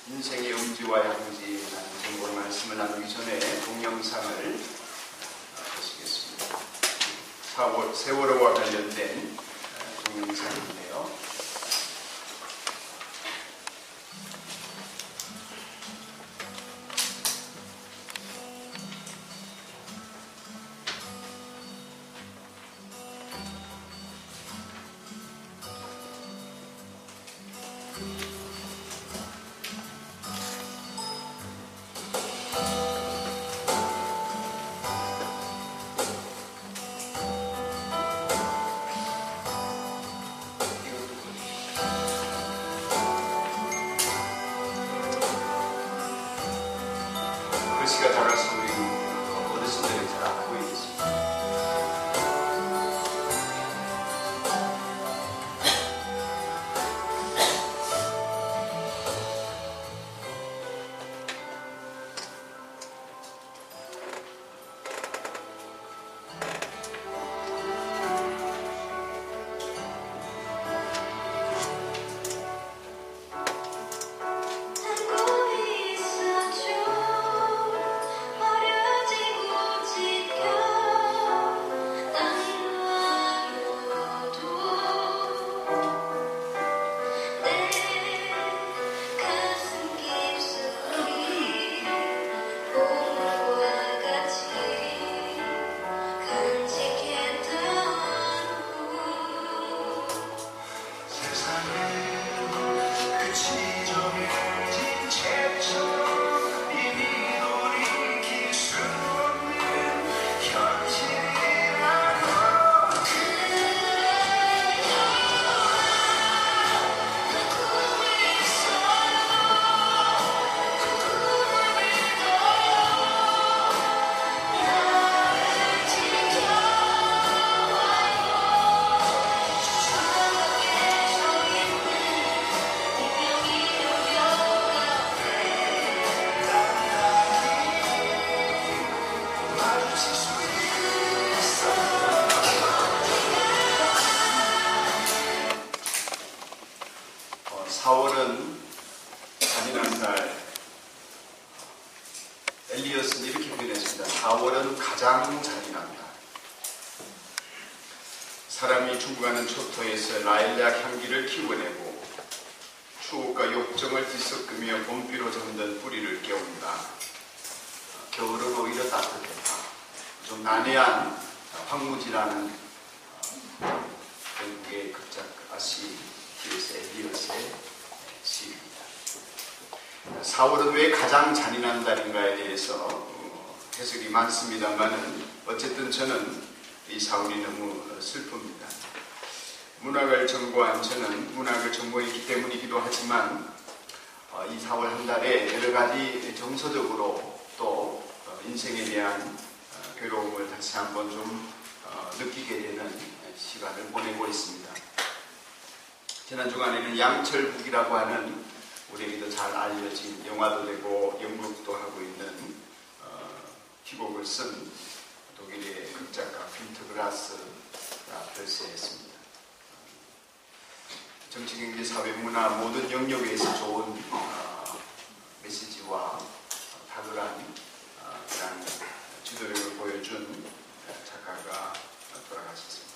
인생의 음지와 양지라는 제목으로 말씀을 나누기 전에 동영상을 보시겠습니다. 세월호와 관련된 동영상인데요. 글씨가 작아서 우리 어르신들이 잘 안 보이겠습니다. 사월은 잔인한 달. 엘리엇은 이렇게 표현했습니다. 4월은 가장 잔인한 달. 사람이 죽어가는 초토에서 라일락 향기를 키워내고 추억과 욕정을 뒤섞으며 봄비로 잠든 뿌리를 깨운다. 겨울은 오히려 따뜻했다. 좀 난해한 황무지라는 영국의 극작가시 T.S. 엘리엇의 시입니다. 4월은 왜 가장 잔인한 달인가에 대해서 해석이 많습니다만은 어쨌든 저는 이 4월이 너무 슬픕니다. 문학을 전공한 저는 문학을 전공했기 때문이기도 하지만 이 4월 한 달에 여러 가지 정서적으로 또 인생에 대한 괴로움을 다시 한번 좀 느끼게 되는 시간을 보내고 있습니다. 지난 주간에는 양철북이라고 하는 우리에게도 잘 알려진 영화도 되고 연극도 하고 있는 희곡을 쓴 독일의 극작가 빈터 그라스가 별세했습니다. 정치, 경제, 사회, 문화 모든 영역에서 좋은 메시지와 탁월한 그런 지도력을 보여준 작가가 돌아가셨습니다.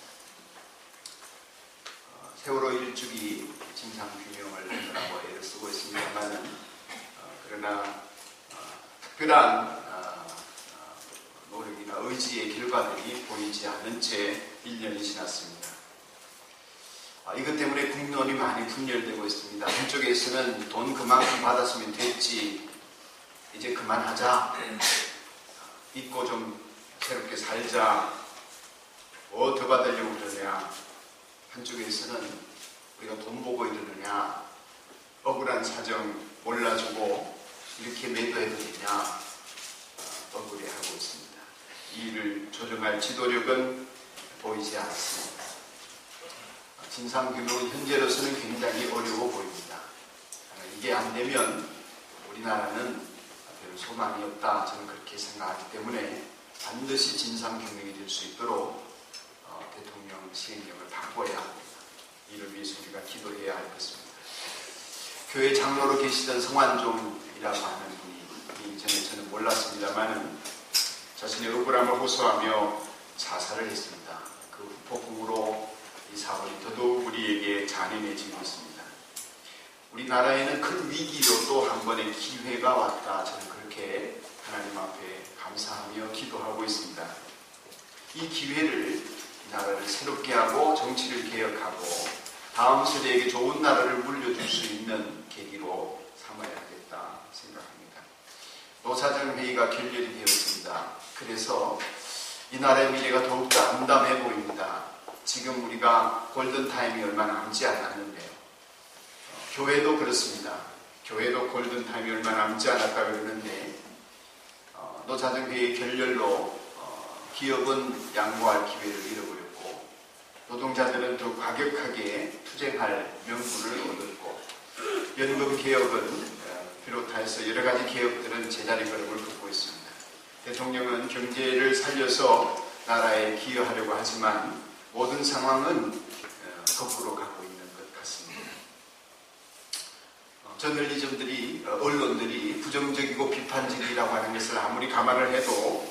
세월호 일주기 진상규명을 하라고 애를 쓰고 있습니다만은 그러나 특별한 노력이나 의지의 결과들이 보이지 않은 채 1년이 지났습니다. 이것 때문에 국론이 많이 분열되고 있습니다. 한쪽에서는 돈 그만큼 받았으면 됐지, 이제 그만하자, 잊고 좀 새롭게 살자, 뭐 더 받으려고 그러냐. 한쪽에서는 우리가 돈 보고 이러느냐, 억울한 사정 몰라주고 이렇게 매도해도 되냐, 억울해하고 있습니다. 이 일을 조정할 지도력은 보이지 않습니다. 진상규명은 현재로서는 굉장히 어려워 보입니다. 이게 안 되면 우리나라는 별 소망이 없다, 저는 그렇게 생각하기 때문에 반드시 진상규명이 될 수 있도록 대통령 시행령을 바꿔야 합니다. 이를 위해서 우리가 기도해야 할 것입니다. 교회 장로로 계시던 성환종이라고 하는 분이 이전에 저는 몰랐습니다만 자신의 억울함을 호소하며 자살을 했습니다. 그 후폭풍으로 이 사건이 더더욱 우리에게 잔인해지고 있습니다. 우리나라에는 큰 위기로 또 한 번의 기회가 왔다. 저는 그렇게 하나님 앞에 감사하며 기도하고 있습니다. 이 기회를 이 나라를 새롭게 하고 정치를 개혁하고 다음 세대에게 좋은 나라를 물려줄 수 있는 계기로 삼아야겠다 생각합니다. 노사정회의가 결렬이 되었습니다. 그래서 이 나라의 미래가 더욱더 암담해 보입니다. 지금 우리가 골든타임이 얼마 남지 않았는데요. 교회도 그렇습니다. 교회도 골든타임이 얼마 남지 않았다 그러는데 노사정회의 결렬로 기업은 양보할 기회를 잃어버렸고 노동자들은 더 과격하게 투쟁할 명분을 얻었고 연금개혁은 비롯해서 여러 가지 개혁들은 제자리 걸음을 걷고 있습니다. 대통령은 경제를 살려서 나라에 기여하려고 하지만 모든 상황은 거꾸로 가고 있는 것 같습니다. 저널리즘들이, 언론들이 부정적이고 비판적이라고 하는 것을 아무리 감안을 해도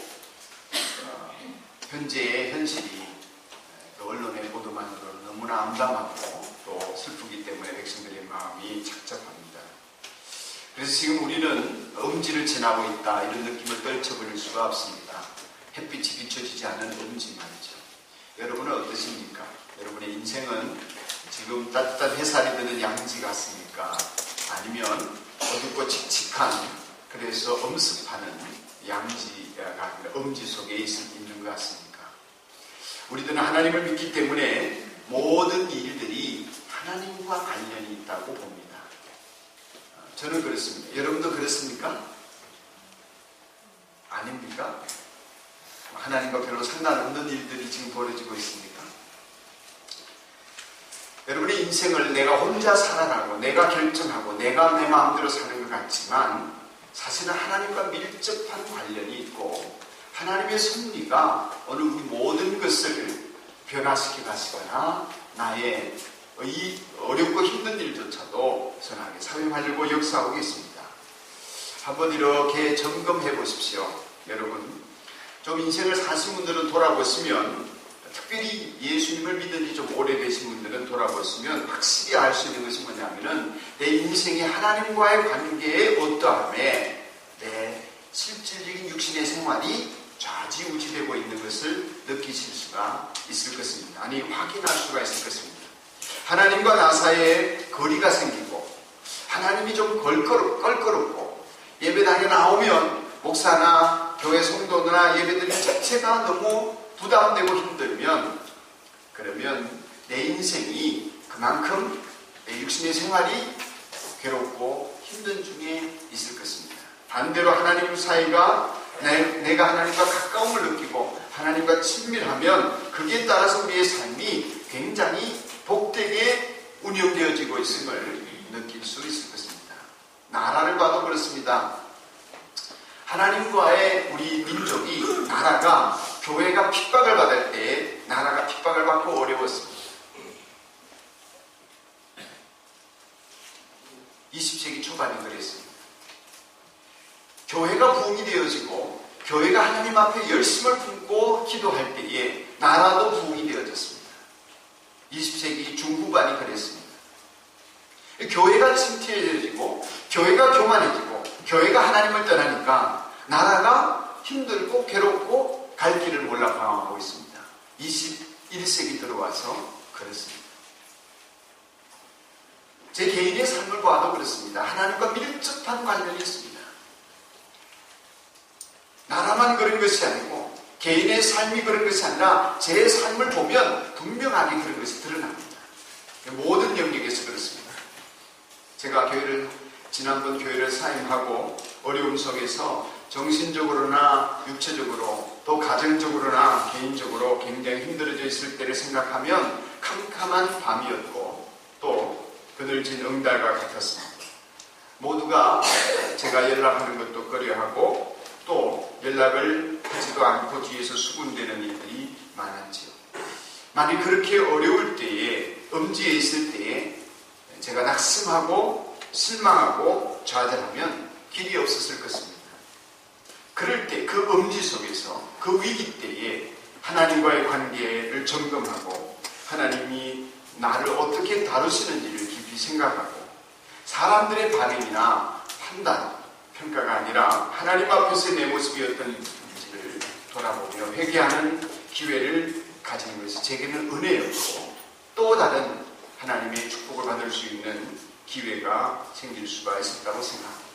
현재의 현실이 언론의 보도만으로는 너무나 암담하고 또 슬프기 때문에 백성들의 마음이 착잡합니다. 그래서 지금 우리는 엄지를 지나고 있다 이런 느낌을 떨쳐버릴 수가 없습니다. 햇빛이 비춰지지 않는 엄지 말이죠. 여러분은 어떠십니까? 여러분의 인생은 지금 따뜻한 햇살이 드는 양지 같습니까? 아니면 어둡고 칙칙한 그래서 엄습하는 양지가 아니라 엄지 속에 있는 것 같습니까? 우리들은 하나님을 믿기 때문에 모든 일들이 하나님과 관련이 있다고 봅니다. 저는 그렇습니다. 여러분도 그렇습니까? 아닙니까? 하나님과 별로 상관없는 일들이 지금 벌어지고 있습니까? 여러분의 인생을 내가 혼자 살아가고 내가 결정하고 내가 내 마음대로 사는 것 같지만 사실은 하나님과 밀접한 관련이 있고 하나님의 섭리가 어느 우리 모든 것을 변화시켜 가시거나 나의 이 어렵고 힘든 일조차도 선하게 사용하려고 역사하고 있습니다. 한번 이렇게 점검해 보십시오. 여러분 좀 인생을 사신 분들은 돌아보시면 특별히 예수님을 믿은 지 좀 오래되신 분들은 돌아보시면 확실히 알 수 있는 것이 뭐냐면은 내 인생이 하나님과의 관계에 어떠함에 내 실질적인 육신의 생활이 좌지우지되고 있는 것을 느끼실 수가 있을 것입니다. 아니 확인할 수가 있을 것입니다. 하나님과 나 사이에 거리가 생기고 하나님이 좀 껄끄럽고 예배당에 나오면 목사나 교회 성도나 예배드림 자체가 너무 부담되고 힘들면 그러면 내 인생이 그만큼 내 육신의 생활이 괴롭고 힘든 중에 있을 것입니다. 반대로 하나님 사이가 내가 하나님과 가까움을 느끼고 하나님과 친밀하면 거기에 따라서 우리의 삶이 굉장히 복되게 운영되어지고 있음을 느낄 수 있을 것입니다. 나라를 봐도 그렇습니다. 하나님과의 우리 민족이 나라가 교회가 핍박을 받을 때 나라가 핍박을 받고 어려웠습니다. 20세기 초반에 그랬습니다. 교회가 부흥이 되어지고 교회가 하나님 앞에 열심을 품고 기도할 때에 나라도 부흥이 되어졌습니다. 20세기 중후반이 그랬습니다. 교회가 침체해지고 교회가 교만해지고 교회가 하나님을 떠나니까 나라가 힘들고 괴롭고 갈 길을 몰라 방황하고 있습니다. 21세기 들어와서 그렇습니다. 제 개인의 삶을 봐도 그렇습니다. 하나님과 밀접한 관련이 있습니다. 나라만 그런 것이 아니고 개인의 삶이 그런 것이 아니라 제 삶을 보면 분명하게 그런 것이 드러납니다. 모든 영역에서 그렇습니다. 제가 지난번 교회를 사임하고 어려움 속에서 정신적으로나 육체적으로 또 가정적으로나 개인적으로 굉장히 힘들어져 있을 때를 생각하면 캄캄한 밤이었고 또 그늘진 응달과 같았습니다. 모두가 제가 연락하는 것도 꺼려하고 또 연락을 하지도 않고 뒤에서 수군대는 일들이 많았지요. 만약 그렇게 어려울 때에 엄지에 있을 때에 제가 낙심하고 실망하고 좌절하면 길이 없었을 것입니다. 그럴 때 그 엄지 속에서 그 위기 때에 하나님과의 관계를 점검하고 하나님이 나를 어떻게 다루시는지를 깊이 생각하고 사람들의 반응이나 판단, 평가가 아니라 하나님 앞에서의 내 모습이 어떤지를 돌아보며 회개하는 기회를 가지는 것이 제게는 은혜였고 또 다른 하나님의 축복을 받을 수 있는 기회가 생길 수가 있었다고 생각합니다.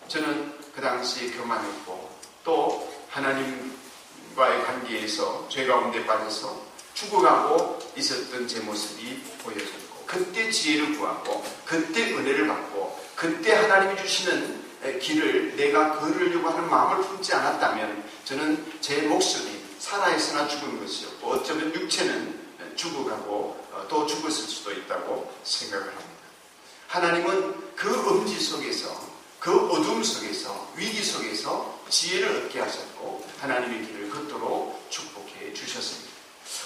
저는 그 당시에 교만했고 또 하나님과의 관계에서 죄 가운데 빠져서 죽어가고 있었던 제 모습이 보여졌고 그때 지혜를 구하고 그때 은혜를 받고 그때 하나님이 주시는 길을 내가 걸으려고 하는 마음을 품지 않았다면 저는 제 목숨이 살아있으나 죽은 것이었고 어쩌면 육체는 죽어가고 또 죽었을 수도 있다고 생각을 합니다. 하나님은 그 엄지 속에서 그 어둠 속에서 위기 속에서 지혜를 얻게 하셨고 하나님의 길을 걷도록 축복해 주셨습니다.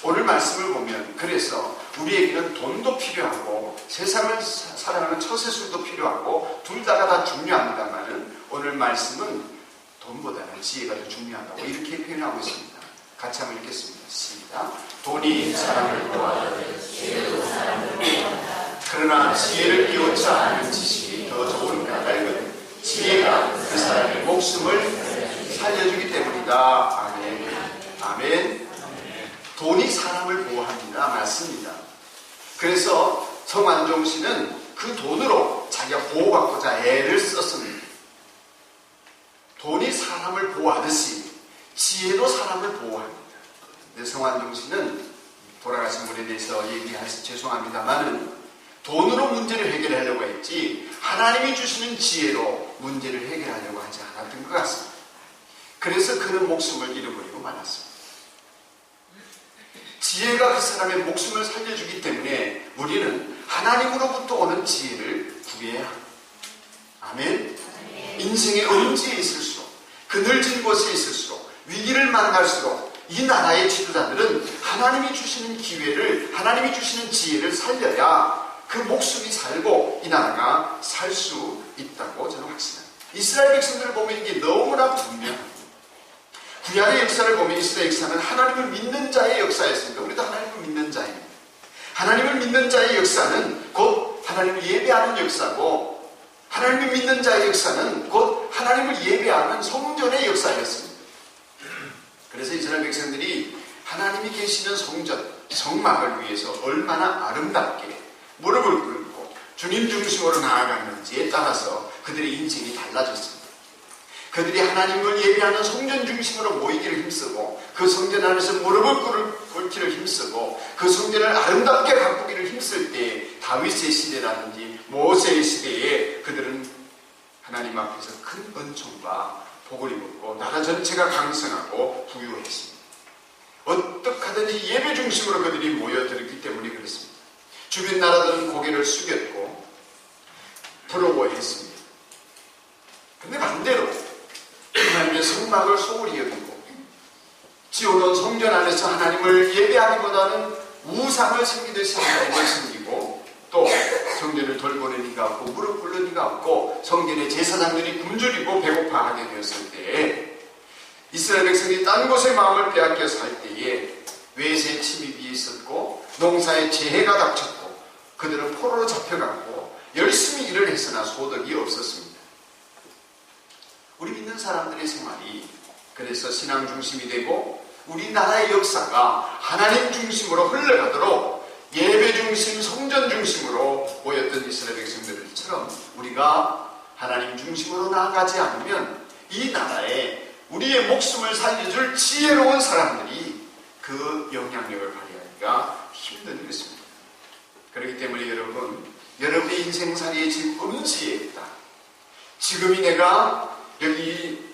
오늘 말씀을 보면 그래서 우리에게는 돈도 필요하고 세상을 살아가는 처세술도 필요하고 둘 다가 다 중요합니다만은 오늘 말씀은 돈보다는 지혜가 더 중요하다고 이렇게 표현하고 있습니다. 같이 한번 읽겠습니다. 시작. 돈이 사람을 도와주되 지혜도 사람을 도와준다. 그러나 지혜를 비웃지 않는 지식이 더 좋은 까닭은 지혜가 그 사람의 목숨을 살려주기 때문이다. 아멘. 아멘. 돈이 사람을 보호합니다. 맞습니다. 그래서 성완종 씨는 그 돈으로 자기가 보호받고자 애를 썼습니다. 돈이 사람을 보호하듯이 지혜도 사람을 보호합니다. 근데 성완종 씨는 돌아가신 분에 대해서 얘기해서 죄송합니다만은 돈으로 문제를 해결하려고 했지 하나님이 주시는 지혜로 문제를 해결하려고 하지 않았던 것 같습니다. 그래서 그는 목숨을 잃어버리고 말았습니다. 지혜가 그 사람의 목숨을 살려주기 때문에 우리는 하나님으로부터 오는 지혜를 구해야 합니다. 아멘. 인생의 엄지에 있을수록 그늘진 곳에 있을수록 위기를 만날수록 이 나라의 지도자들은 하나님이 주시는 기회를 하나님이 주시는 지혜를 살려야 그 목숨이 살고 이 나라가 살 수 있다고 저는 확신합니다. 이스라엘 백성들을 보면 이게 너무나 분명합니다. 구약의 역사를 보면 이스라엘 역사는 하나님을 믿는 자의 역사였습니다. 우리도 하나님을 믿는 자입니다. 하나님을 믿는 자의 역사는 곧 하나님을 예배하는 역사고 하나님을 믿는 자의 역사는 곧 하나님을 예배하는 성전의 역사였습니다. 그래서 이스라엘 백성들이 하나님이 계시는 성전, 성막을 위해서 얼마나 아름답게 무릎을 꿇고 주님 중심으로 나아갔는지에 따라서 그들의 인생이 달라졌습니다. 그들이 하나님을 예배하는 성전 중심으로 모이기를 힘쓰고 그 성전 안에서 무릎을 꿇기를 힘쓰고 그 성전을 아름답게 가꾸기를 힘쓸 때 다윗의 시대라든지 모세의 시대에 그들은 하나님 앞에서 큰 은총과 복을 입었고 나라 전체가 강성하고 부유했습니다. 어떻게 하든지 예배 중심으로 그들이 모여들었기 때문에 그렇습니다. 주변 나라들은 고개를 숙였고 부러워했습니다. 그런데 반대로 하나님의 성막을 소홀히 여기고 지어놓은 성전 안에서 하나님을 예배하기보다는 우상을 섬기듯이 하나님을 섬기고 또 성전을 돌보는 이가 없고 무릎 꿇는 이가 없고 성전의 제사장들이 굶주리고 배고파하게 되었을 때에 이스라엘 백성이 딴 곳에 마음을 빼앗겨 살 때에 외세 침입이 있었고 농사에 재해가 닥쳤고 그들은 포로로 잡혀갔고 열심히 일을 했으나 소득이 없었습니다. 우리 믿는 사람들의 생활이 그래서 신앙 중심이 되고 우리나라의 역사가 하나님 중심으로 흘러가도록 예배 중심, 성전 중심으로 모였던 이스라엘 백성들처럼 우리가 하나님 중심으로 나아가지 않으면 이 나라에 우리의 목숨을 살려줄 지혜로운 사람들이 그 영향력을 발휘하기가 힘든 것입니다. 그렇기 때문에 여러분의 인생살이의 지금 엄지에 있다. 지금이 내가 여기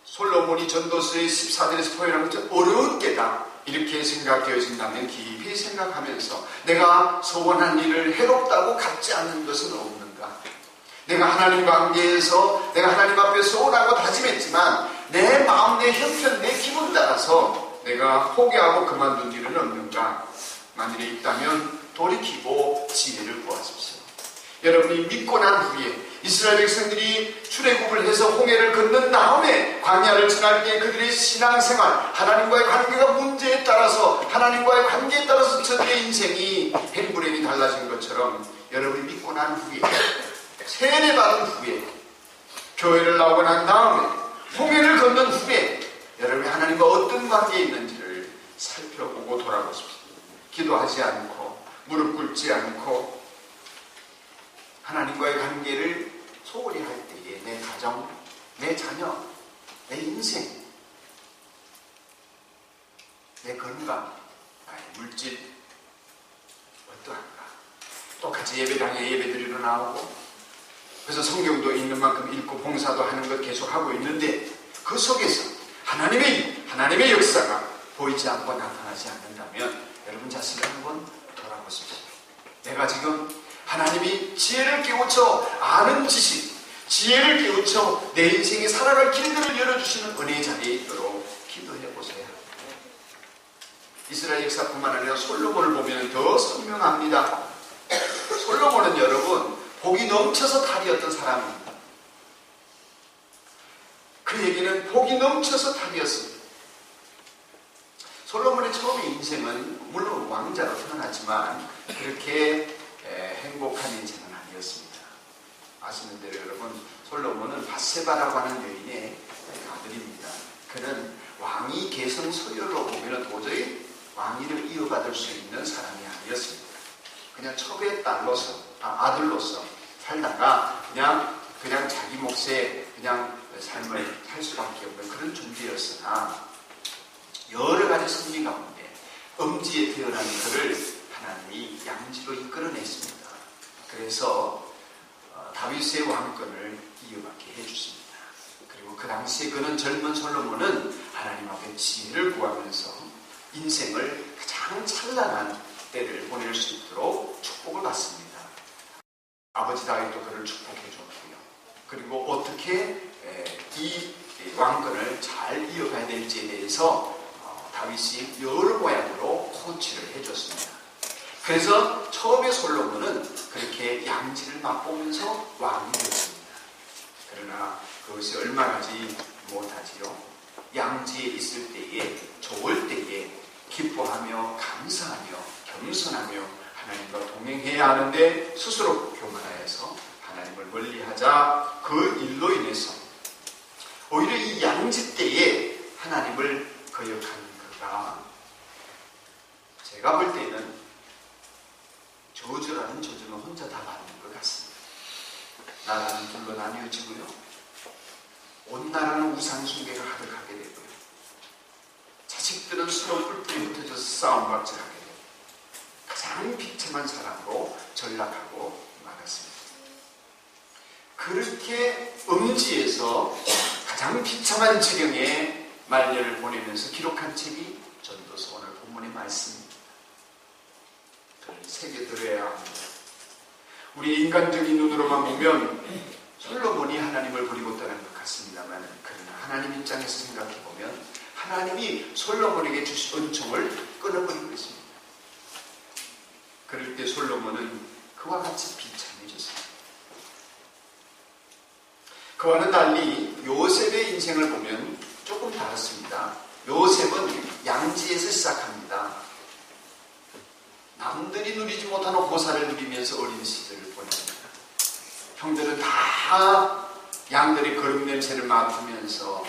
솔로몬이 전도서의 14절에서 표현한 것처럼 어려운 때다. 이렇게 생각되어진다면 깊이 생각하면서 내가 소원한 일을 해롭다고 갖지 않는 것은 없는가? 내가 하나님 관계에서 내가 하나님 앞에 소원하고 다짐했지만 내 마음, 내 형편, 내 기분 따라서 내가 포기하고 그만둔 일은 없는가? 만일에 있다면 돌이키고 지혜를 구하십시오. 여러분이 믿고 난 후에 이스라엘 백성들이 출애굽을 해서 홍해를 건넌 다음에 광야를 지날 때 그들의 신앙생활, 하나님과의 관계가 문제에 따라서, 하나님과의 관계에 따라서 저들의 인생이 행불행이 달라진 것처럼 여러분이 믿고 난 후에, 세례받은 후에, 교회를 나오고 난 다음에, 홍해를 건넌 후에 여러분이 하나님과 어떤 관계에 있는지를 살펴보고 돌아보십시오. 기도하지 않고 무릎 꿇지 않고 하나님과의 관계를 소홀히 할 때에 내 가정, 내 자녀, 내 인생, 내 건강, 나의 물질 어떠한가? 똑같이 예배당에 예배드리러 나오고, 그래서 성경도 있는 만큼 읽고 봉사도 하는 것 계속하고 있는데 그 속에서 하나님의 역사가 보이지 않고 나타나지 않는다면 여러분 자신을 한번 돌아보십시오. 내가 지금 하나님이 지혜를 깨우쳐 아는 지식, 지혜를 깨우쳐 내 인생에 살아갈 길들을 열어주시는 은혜의 자리에 있도록 기도해보세요. 이스라엘 역사뿐만 아니라 솔로몬을 보면 더 선명합니다. 솔로몬은 여러분 복이 넘쳐서 탈이었던 사람입니다. 그에게는 복이 넘쳐서 탈이었습니다. 솔로몬의 처음의 인생은 물론 왕자로 태어났지만 그렇게 행복한 인생은 아니었습니다. 아시는 대로 여러분, 솔로몬은 밧세바라고 하는 여인의 아들입니다. 그는 왕위 계승 서열로 보면 도저히 왕위를 이어받을 수 있는 사람이 아니었습니다. 그냥 첩의 아들로서 살다가 그냥 자기 몫의 그냥 삶을 살 수밖에 없는 그런 존재였으나 여러 가지 승리 가운데 음지에 태어난 그를 하나님이 양지로 이끌어냈습니다. 그래서 다윗의 왕권을 이어받게 해주십니다. 그리고 그 당시에 그는 젊은 솔로몬은 하나님 앞에 지혜를 구하면서 인생을 가장 찬란한 때를 보낼 수 있도록 축복을 받습니다. 아버지 다윗도 그를 축복해 줬고요. 그리고 어떻게 이 왕권을 잘 이어가야 될지에 대해서 다윗이 여러 모양으로 코치를 해줬습니다. 그래서 처음에 솔로몬은 그렇게 양지를 맛보면서 왕이 되었습니다. 그러나 그것이 얼마 가지 못하지요. 양지에 있을 때에, 좋을 때에 기뻐하며 감사하며 겸손하며 하나님과 동행해야 하는데 스스로 교만하여서 하나님을 멀리하자 그 일로 인해서 오히려 이 양지 때에 하나님을 거역한 그가 제가 볼 때는 저주라는 저주는 혼자 다 받는 것 같습니다. 나라는 둘로 나뉘어지고요. 온 나라는 우상숭배가 가득하게 되고요. 자식들은 서로 뿔뿔이 흩어져서 싸움박질하게 되고 가장 비참한 사람으로 전락하고 말았습니다. 그렇게 음지에서 가장 비참한 지경에 말년을 보내면서 기록한 책이 전도서 오늘 본문의 말씀입니다. 그걸 새겨들어야 합니다. 우리 인간적인 눈으로만 보면 솔로몬이 하나님을 버리고 떠난 것 같습니다만 그러나 하나님 입장에서 생각해보면 하나님이 솔로몬에게 주신 은총을 끊어버리고 있습니다. 그럴 때 솔로몬은 그와 같이 비참해졌습니다. 그와는 달리 요셉의 인생을 보면 조금 다릅니다. 요셉은 양지에서 시작합니다. 남들이 누리지 못하는 호사를 누리면서 어린 시절을 보냅니다. 형들은 다 양들이 거름 냄새를 맡으면서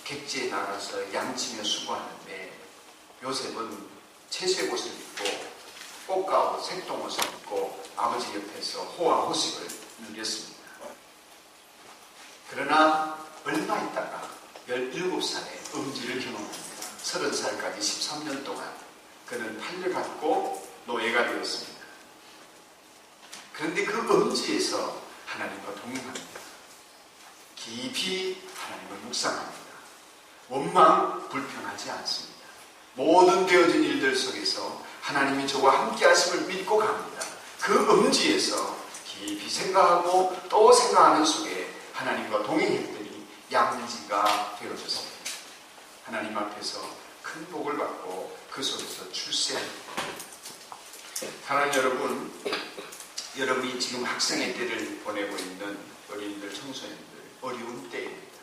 객지에 나가서 양치며 수고하는데 요셉은 채색 옷을 입고 꽃가옷, 색동옷을 입고 아버지 옆에서 호와 호식을 누렸습니다. 그러나 얼마 있다가 17살에 음지를 경험합니다. 30살까지 13년 동안 그는 팔려갔고 노예가 되었습니다. 그런데 그 음지에서 하나님과 동행합니다. 깊이 하나님을 묵상합니다. 원망 불평하지 않습니다. 모든 되어진 일들 속에서 하나님이 저와 함께 하심을 믿고 갑니다. 그 음지에서 깊이 생각하고 또 생각하는 속에 하나님과 동행했더니 양지가 되어졌습니다. 하나님 앞에서 큰 복을 받고 그 속에서 출세합니다. 사랑하는 여러분, 여러분이 지금 학생의 때를 보내고 있는 어린이들, 청소년들, 어려운 때입니다.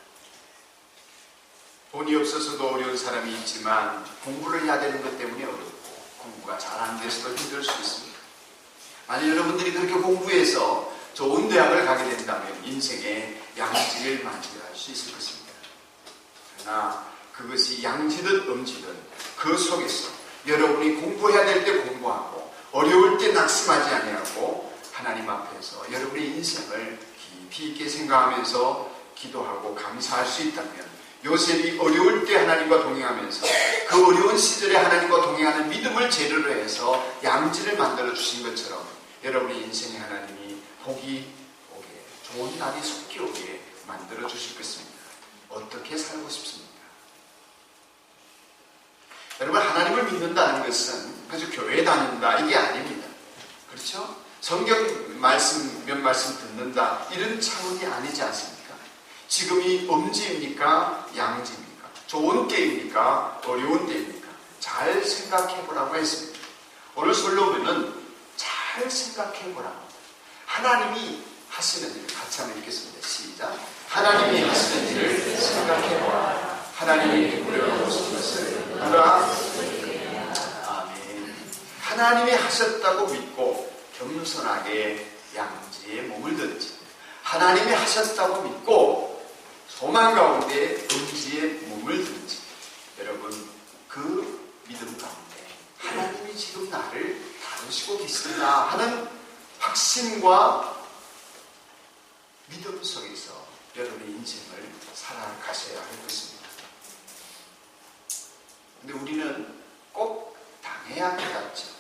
돈이 없어서도 어려운 사람이 있지만 공부를 해야 되는 것 때문에 어렵고 공부가 잘 안 돼서도 힘들 수 있습니다. 만약 여러분들이 그렇게 공부해서 좋은 대학을 가게 된다면 인생의 양지를 맞이할 수 있을 것입니다. 그러나 그것이 양지든 음지든 그 속에서 여러분이 공부해야 될 때 공부하고 어려울 때 낙심하지 아니하고 하나님 앞에서 여러분의 인생을 깊이 있게 생각하면서 기도하고 감사할 수 있다면 요셉이 어려울 때 하나님과 동행하면서 그 어려운 시절에 하나님과 동행하는 믿음을 재료로 해서 양지를 만들어 주신 것처럼 여러분의 인생에 하나님이 복이 오게, 좋은 날이 속히 오게 만들어 주실 것입니다. 어떻게 살고 싶습니까? 여러분, 하나님을 믿는다는 것은 그저 교회 다닌다 이게 아닙니다. 그렇죠? 성경 말씀 몇 말씀 듣는다 이런 차원이 아니지 않습니까? 지금이 음지입니까? 양지입니까? 좋은 때입니까? 어려운 때입니까? 잘 생각해 보라고 했습니다. 오늘 솔로몬은 잘 생각해 보라고. 하나님이 하시는 일 같이 한번 읽겠습니다. 시작. 하나님이 하시는 일을 생각해 보라. 하나님이 베풀어 오신 것을 보라. 아멘. 하나님이 하셨다고 믿고 겸손하게 양지에 몸을 던지, 하나님이 하셨다고 믿고 소망 가운데 음지에 몸을 던지, 여러분 그 믿음 가운데 하나님이 지금 나를 다루시고 계신다 하는 확신과 믿음 속에서 여러분의 인생을 살아가셔야 할 것입니다. 근데 우리는 꼭 당해야 깨닫죠.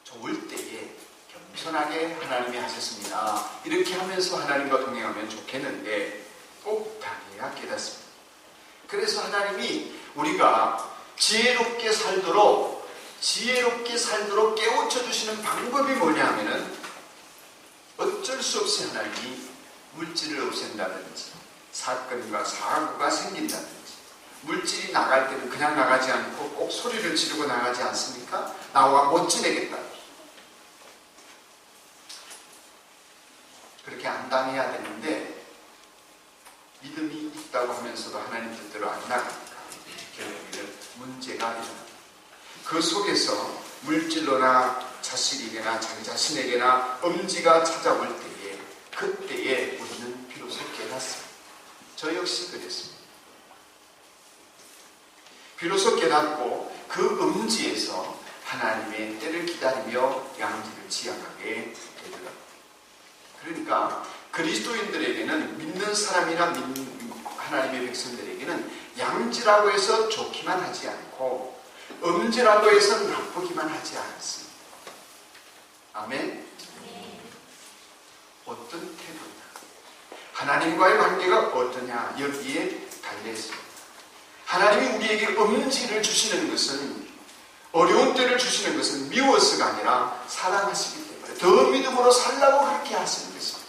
좋을 때에 겸손하게 하나님이 하셨습니다. 이렇게 하면서 하나님과 동행하면 좋겠는데 꼭 당해야 깨닫습니다. 그래서 하나님이 우리가 지혜롭게 살도록 깨우쳐 주시는 방법이 뭐냐 하면은 어쩔 수 없이 하나님이 물질을 없앤다든지 사건과 사고가 생긴다든지 물질이 나갈 때는 그냥 나가지 않고 꼭 소리를 지르고 나가지 않습니까? 나와 못 지내겠다. 그렇게 안 당해야 되는데 믿음이 있다고 하면서도 하나님 뜻대로 안 나가니까 결국에는 문제가 일어납니다. 그 속에서 물질로나 자식에게나 자기 자신에게나 음지가 찾아올 때에 그때에 우리는 비로소 깨닫습니다. 저 역시 그랬습니다. 비로소 깨닫고 그 음지에서 하나님의 때를 기다리며 양지를 지향하게 되더라고요. 그러니까 그리스도인들에게는 믿는 사람이나 하나님의 백성들에게는 양지라고 해서 좋기만 하지 않고 음지라고 해서 나쁘기만 하지 않습니다. 아멘? 어떤 태도냐, 하나님과의 관계가 어떠냐 여기에 달려있습니다. 하나님이 우리에게 음지를 주시는 것은, 어려운 때를 주시는 것은 미워서가 아니라 사랑하시기 때문에 더 믿음으로 살라고 그렇게 하시는 것입니다.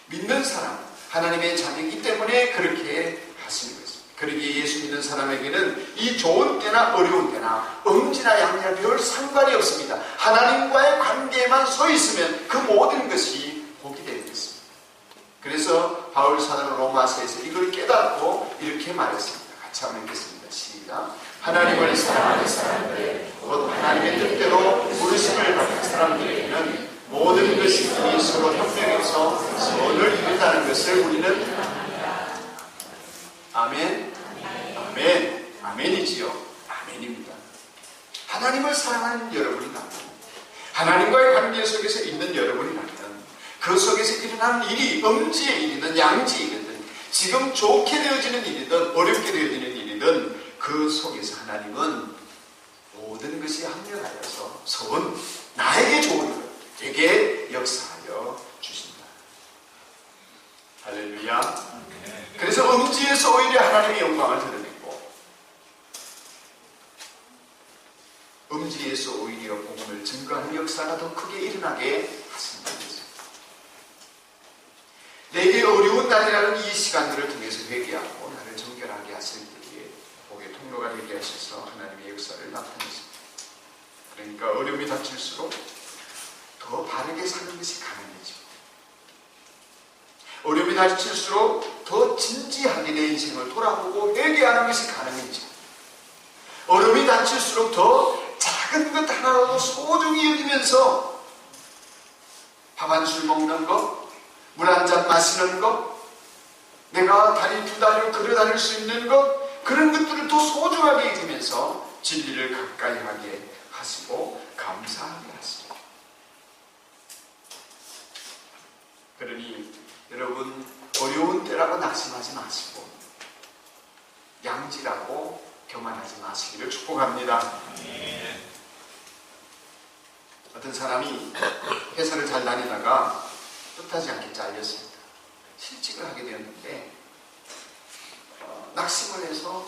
믿는 사람, 하나님의 자녀이기 때문에 그렇게 하시는 것입니다. 그러기에 예수 믿는 사람에게는 이 좋은 때나 어려운 때나 음지나 양지나 별 상관이 없습니다. 하나님과의 관계에만 서 있으면 그 모든 것이 복이 되는 것입니다. 그래서 바울 사도는 로마서에서 이걸 깨닫고 이렇게 말했습니다. 같이 한번 읽겠습니다. 시작. 하나님을 사랑하는 사람들, 곧 하나님의 뜻대로 부르심을 받은 사람들에게는 모든 것이 서로 협력해서 선을 이룬다는 것을 우리는 아멘, 아멘, 아멘이지요. 아멘입니다. 하나님을 사랑하는 여러분이라면, 하나님과의 관계 속에서 있는 여러분이라면 그 속에서 일어나는 일이 음지의 일이든 양지의 일이든 지금 좋게 되어지는 일이든 어렵게 되어지는 일이든 그 속에서 하나님은 모든 것이 합력하여서 나에게 좋은 것 되게 역사하여 주신다. 할렐루야. 그래서 음지에서 오히려 하나님의 영광을 드러내고 음지에서 오히려 복음을 증거하는 역사가 더 크게 일어나게 하신다. 내게 어려운 날이라는 이 시간들을 통해서 회개하고 나를 정결하게 하실 때에 복의 통로가 되게 하셔서 하나님의 역사를 나타내십니다. 그러니까 어려움이 닥칠수록 더 바르게 사는 것이 가능해지고, 어려움이 닥칠수록 더 진지하게 내 인생을 돌아보고 회개하는 것이 가능해지고, 어려움이 닥칠수록 더 작은 것 하나라도 소중히 여기면서 밥 한 술 먹는 것, 물 한 잔 마시는 것, 내가 다리 두 다리로 걸어 다닐 수 있는 것, 그런 것들을 더 소중하게 여기면서 진리를 가까이 하게 하시고 감사하게 하시고. 그러니 여러분, 어려운 때라고 낙심하지 마시고 양지라고 교만하지 마시기를 축복합니다. 어떤 사람이 회사를 잘 다니다가 뜻하지 않게 잘렸습니다. 실직을 하게 되었는데 낙심을 해서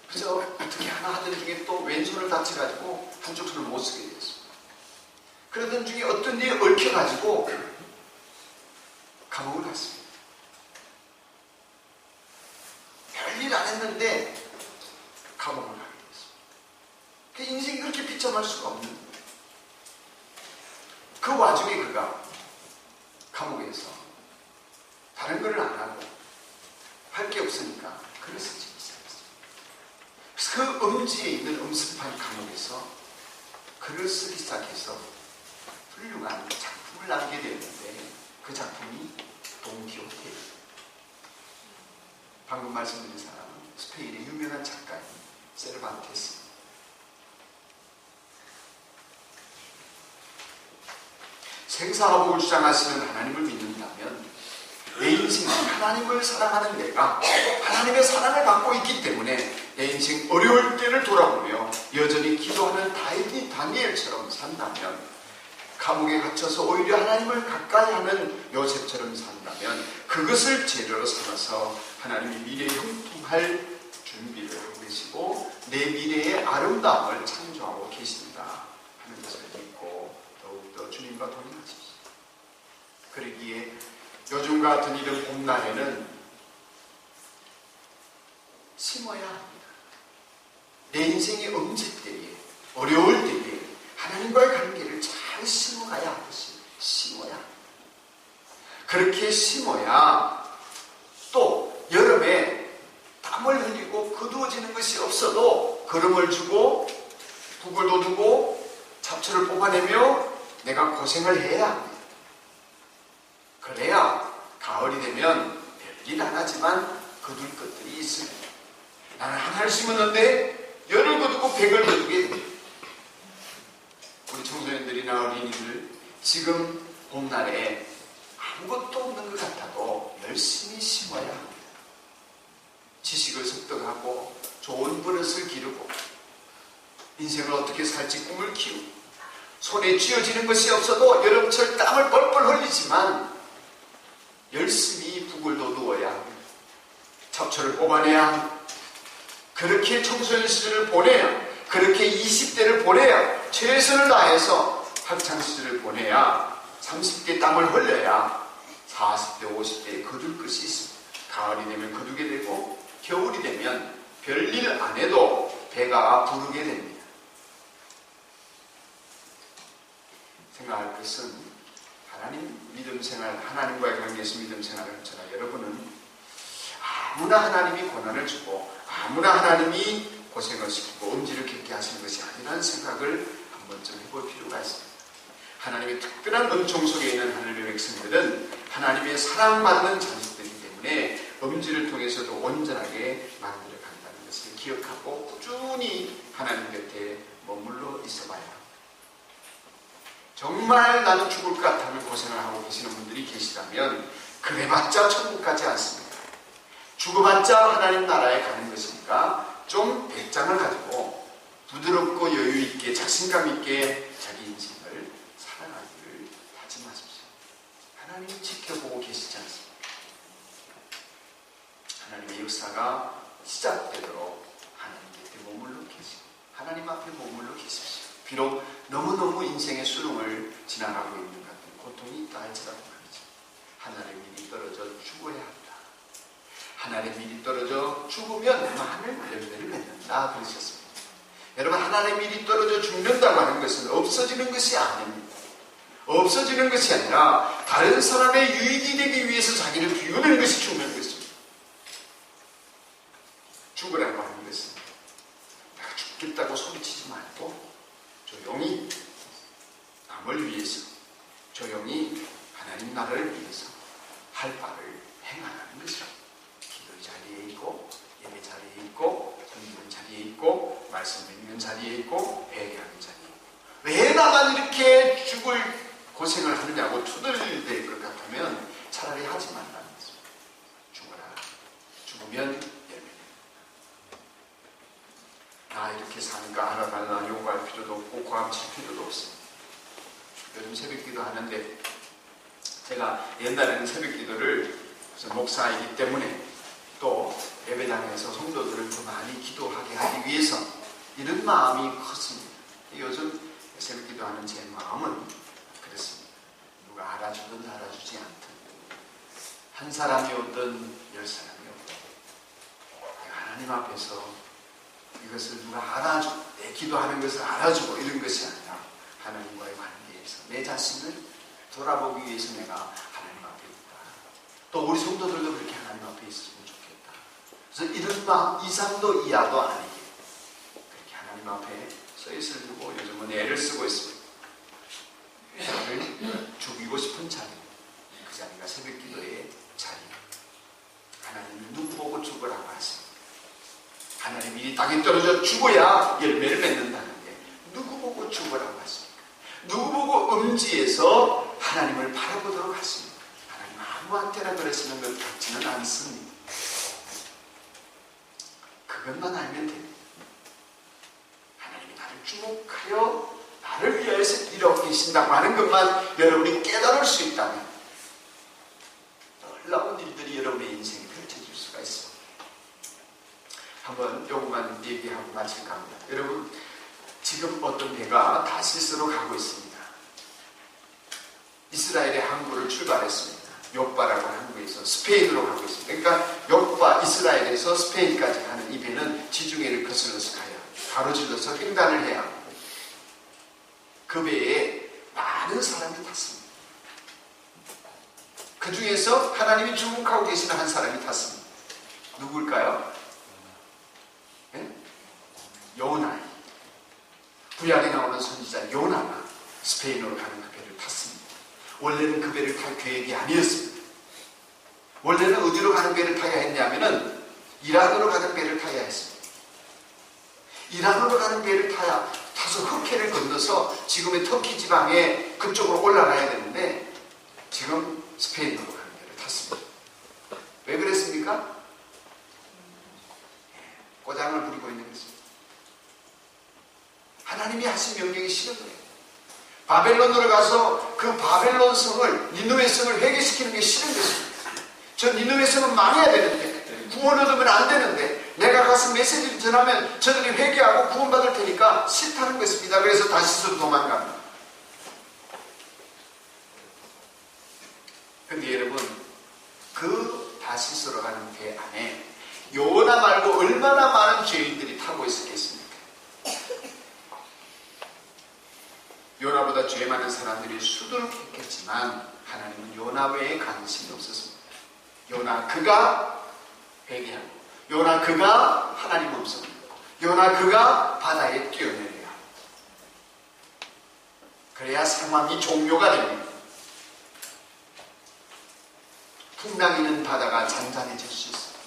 그저 어떻게 하나 하던 중에 또 왼손을 다쳐가지고 한쪽 손을 못 쓰게 되었습니다. 그러던 중에 어떤 일이 얽혀가지고 감옥을 갔습니다. 별일 안 했는데 감옥을 가게 됐습니다. 그 인생이 그렇게 비참할 수가 없는 거예요. 그 와중에 그가 감옥에서 다른 걸 안 하고 할 게 없으니까 글을 쓰기 시작했어요. 그래서 그 음지에 있는 음습한 감옥에서 글을 쓰기 시작해서 훌륭한 작품을 남게 되었는데 그 작품이 돈키호테예요. 방금 말씀드린 사람은 스페인의 유명한 작가인 세르반테스. 생사화복을 주장하시는 하나님을 믿는다면 내 인생은 하나님을 사랑하는 내가 하나님의 사랑을 받고 있기 때문에 내 인생 어려울 때를 돌아보며 여전히 기도하는 다니엘처럼 산다면, 감옥에 gat혀서 오히려 하나님을 가까이 하는 요셉처럼 산다면 그것을 재료로 삼아서 하나님이 미래에 형통할 준비를 하고 계시고 내 미래의 아름다움을 창조하고 계십니다 하는 것을 믿고 더욱더 주님과 동행하십시오. 그러기에 요즘 같은 이런 봄날에는 심어야 합니다. 내 인생의 음질 때에, 어려울 때에 하나님과의 관계를 잘 심어가야 하듯이 심어야 합니다. 그렇게 심어야 또 여름에 땀을 흘리고 거두어지는 것이 없어도 걸음을 주고 북을 돋우고 잡초를 뽑아내며 내가 고생을 해야 합니다. 그래야 가을이 되면 별일 안 하지만 거둘 것들이 있습니다. 나는 하나를 심었는데 열을 거두고 백을 거두게 됩니다. 우리 청소년들이나 어린이들 지금 봄날에 아무것도 없는 것 같아도 열심히 심어야 합니다. 지식을 습득하고 좋은 버릇을 기르고 인생을 어떻게 살지 꿈을 키우고 손에 쥐어지는 것이 없어도 여름철 땀을 뻘뻘 흘리지만 열심히 북을 돋우어야 합니다. 잡초를 뽑아내야 합니다. 그렇게 청소년 시절을 보내야, 그렇게 20대를 보내야, 최선을 다해서 학창시절을 보내야 30대 땀을 흘려야 40대, 50대에 거둘 것이 있습니다. 가을이 되면 거두게 되고 겨울이 되면 별일 안 해도 배가 부르게 됩니다. 생각할 것은 하나님 믿음 생활, 하나님과의 관계에서 믿음 생활을 하는 저나 여러분은 아무나 하나님이 고난을 주고 아무나 하나님이 고생을 시키고 엄지를 겪게 하시는 것이 아니라는 생각을 한 번쯤 해볼 필요가 있습니다. 하나님의 특별한 은총 속에 있는 하나님의 백성들은 하나님의 사랑받는 자식들이기 때문에 엄지를 통해서도 온전하게 만들어 간다는 것을 기억하고 꾸준히 하나님 곁에 머물러 있어봐야 합니다. 정말 나는 죽을 것 같다면 고생을 하고 계시는 분들이 계시다면 그래봤자 천국 가지 않습니다. 죽어봤자 하나님 나라에 가는 것이니까 좀 배짱을 가지고 부드럽고 여유있게 자신감 있게 자기 인생을 살아가기를 다짐하십시오. 하나님이 지켜보고 계시지 않습니까? 하나님의 역사가 시작되도록 하나님 곁에 머물러 계시고 하나님 앞에 머물러 계십시오. 비록 너무너무 인생의 수렁을 지나가고 있는 것 같은 고통이 있다 할지라도 말이죠. 하늘에 미리 떨어져 죽어야 합니다. 하늘에 미리 떨어져 죽으면 많은 열매를 맺는다 그러셨습니다. 여러분, 하늘에 미리 떨어져 죽는다고 하는 것은 없어지는 것이 아닙니다. 없어지는 것이 아니라 다른 사람의 유익이 되기 위해서 자기를 비우는 것이 죽는 것입니다. 죽으라고 하는 것은 내가 죽겠다고 소리치지 말고 조용히 남을 위해서, 조용히 하나님 나라를 위해서 할 바를 행하는 것이라. 기도 자리에 있고, 예배 자리에 있고, 섬기는 자리에 있고, 말씀 읽는 자리에 있고, 회개하는 자리에 있고. 왜 나만 이렇게 죽을 고생을 하느냐고 투덜댈 것 같으면 차라리 하지 말라는 것입니다. 죽어라. 죽으면 열매는. 나 이렇게 사니까 알아달라 요구할 필요도 없고 고함칠 필요도 없습니다. 요즘 새벽기도 하는데, 제가 옛날에는 새벽기도를 목사이기 때문에 또 예배당에서 성도들을 더 많이 기도하게 하기 위해서 이런 마음이 컸습니다. 요즘 새벽기도하는 제 마음은 그렇습니다. 누가 알아주든 알아주지 않든, 한 사람이 오든 10사람이 오든 하나님 앞에서 이것을 누가 내 기도하는 것을 알아주고 이런 것이 아니라 하나님과의 관계에서 내 자신을 돌아보기 위해서 내가 하나님 앞에 있다. 또 우리 성도들도 그렇게 하나님 앞에 있으면 좋겠다. 그래서 이런 마음 이상도 이하도 아니게 그렇게 하나님 앞에 서있을 두고 요즘은 애를 쓰고 있습니다. 나를 죽이고 싶은 자리, 그 자리가 새벽기도의 자리. 하나님을 눈 보고 죽으라고 하십니다. 하나님이 이 땅에 떨어져 죽어야 열매를 맺는다는데 누구 보고 죽으라고 하십니까? 누구 보고 음지에서 하나님을 바라보도록 하십니까? 하나님 아무한테나 그러시는 것 같지는 않습니다. 그것만 알면 됩니다. 하나님이 나를 주목하여 나를 위하여서 이러고 계신다고 하는 것만 여러분이 깨달을 수 있다면 놀라운 일들이 여러분의 인생에 펼쳐질 수가 있습니다. 한번 요것만 얘기하고 마칠까 합니다. 여러분, 지금 어떤 배가 다시스로 가고 있습니다. 이스라엘의 항구를 출발했습니다. 요빠라고 하는 항구에서 스페인으로 가고 있습니다. 그러니까 요빠, 이스라엘에서 스페인까지 가는 이 배는 지중해를 거슬러서 가야, 가로질러서 횡단을 해야 하고, 그 배에 많은 사람이 탔습니다. 그 중에서 하나님이 주목하고 계시는 한 사람이 탔습니다. 누굴까요? 네? 요나. 구약에 나오는 선지자 요나가 스페인으로 가는 그 배를 탔습니다. 원래는 그 배를 탈 계획이 아니었습니다. 원래는 어디로 가는 배를 타야 했냐면은 이란으로 가는 배를 타야 했습니다. 이란으로 가는 배를 타서 흑해를 건너서 지금의 터키 지방에 그쪽으로 올라가야 되는데 지금 스페인으로 가는 배를 탔습니다. 왜 그랬습니까? 꼬장을 부리고 있는 것입니다. 하나님이 하신 명령이 싫은 거예요. 바벨론으로 가서 그 바벨론 성을, 니느웨 성을 회개시키는 게 싫은 것입니다. 저 니느웨 성은 망해야 되는데, 구원 얻으면 안 되는데, 내가 가서 메시지를 전하면 저들이 회개하고 구원받을 테니까 싫다는 것입니다. 그래서 다시스로 도망갑니다. 근데 여러분, 그 다시스로 가는 배 안에 요나 말고 얼마나 많은 죄인들이 타고 있었겠습니까? 요나보다 죄 많은 사람들이 수두룩했겠지만 하나님은 요나 외에 관심이 없었습니다. 요나 그가 회개하고, 요나 그가 하나님 음성을 듣고, 요나 그가 바다에 뛰어내려야 하고, 그래야 상황이 종료가 됩니다. 풍랑이는 바다가 잔잔해질 수 있습니다.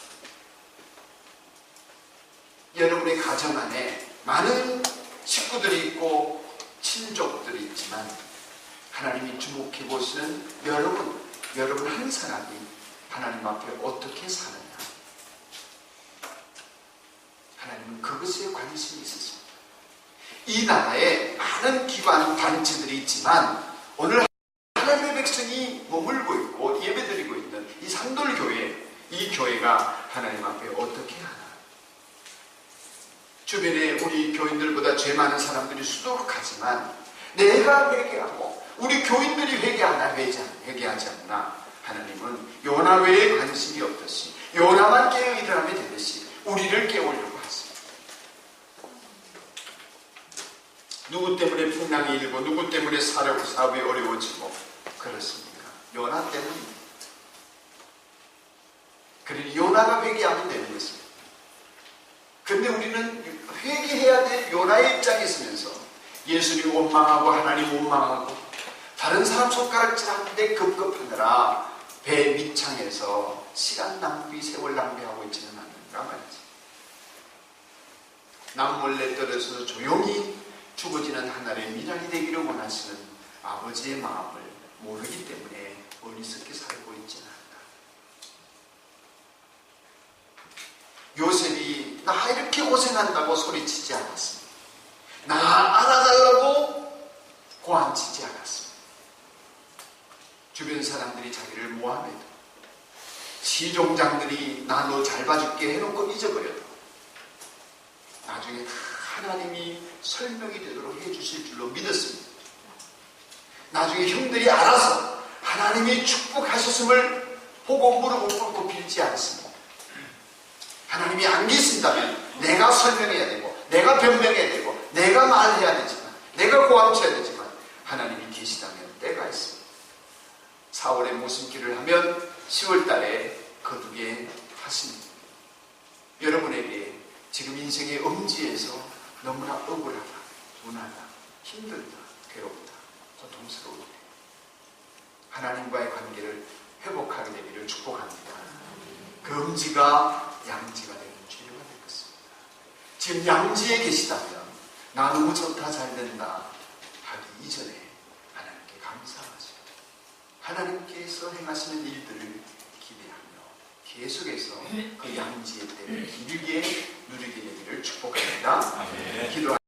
여러분의 가정 안에 많은 식구들이 있고 친족들이 있지만 하나님이 주목해 보시는 여러분 한 사람이 하나님 앞에 어떻게 사느냐, 하나님은 그것에 관심이 있으십니다. 이 나라에 많은 기관 단체들이 있지만 오늘 하나님의 백성이 머물고 있고 예배드리고 있는 이 산돌교회, 이 교회가 하나님 앞에 어떻게 하나? 주변에 우리 교인들보다 죄 많은 사람들이 수두룩하지만 내가 회개하고 우리 교인들이 회개하지 않나? 하나님은 요나 외에 관심이 없듯이 요나만 깨어 일어나면 되듯이 우리를 깨우려고 하십니다. 누구 때문에 풍랑이 일고 누구 때문에 사업이 어려워지고 그렇습니까? 요나 때문입니다. 그러니 요나가 회개하면 되는 것입니다. 그런데 우리는 회개해야 될 요나의 입장에 있으면서 예수님 원망하고 하나님 원망하고 다른 사람 손가락질하는데 급급하느라 배 밑창에서 시간 낭비, 세월 낭비하고 있지는 않는가 말이지. 남몰래 떨어져서 조용히 죽어지는 하나의 미랄이 되기를 원하시는 아버지의 마음을 모르기 때문에 어리석게 살고 있지는 않다. 요셉이 나 이렇게 고생한다고 소리치지 않았습니다. 나 알아달라고 고함치지 않았습니다. 주변 사람들이 자기를 모함해도 시종장들이 나 너 잘 봐줄게 해놓고 잊어버려도 나중에 하나님이 설명이 되도록 해주실 줄로 믿었습니다. 나중에 형들이 알아서 하나님이 축복하셨음을 보고 무릎을 꿇고 빌지 않습니다. 하나님이 안 계신다면 내가 설명해야 되고 내가 변명해야 되고 내가 말해야 되지만 내가 고함쳐야 되지만 하나님이 계시다면 내가 있습니다. 4월에 모심기를 하면 10월달에 거두게 하십니다. 여러분에게 지금 인생의 엄지에서 너무나 억울하다, 분하다, 힘들다, 괴롭다, 고통스러울 때 하나님과의 관계를 회복하게 되기를 축복합니다. 그 엄지가 양지가 되는 주류가 될 것입니다. 지금 양지에 계시다면 나 너무 좋다, 잘 된다 하기 이전에 하나님께 감사하죠. 하나님께서 행하시는 일들을 기대하며 계속해서 그 양지의 때를 길게 누리게 되기를 축복합니다. 기도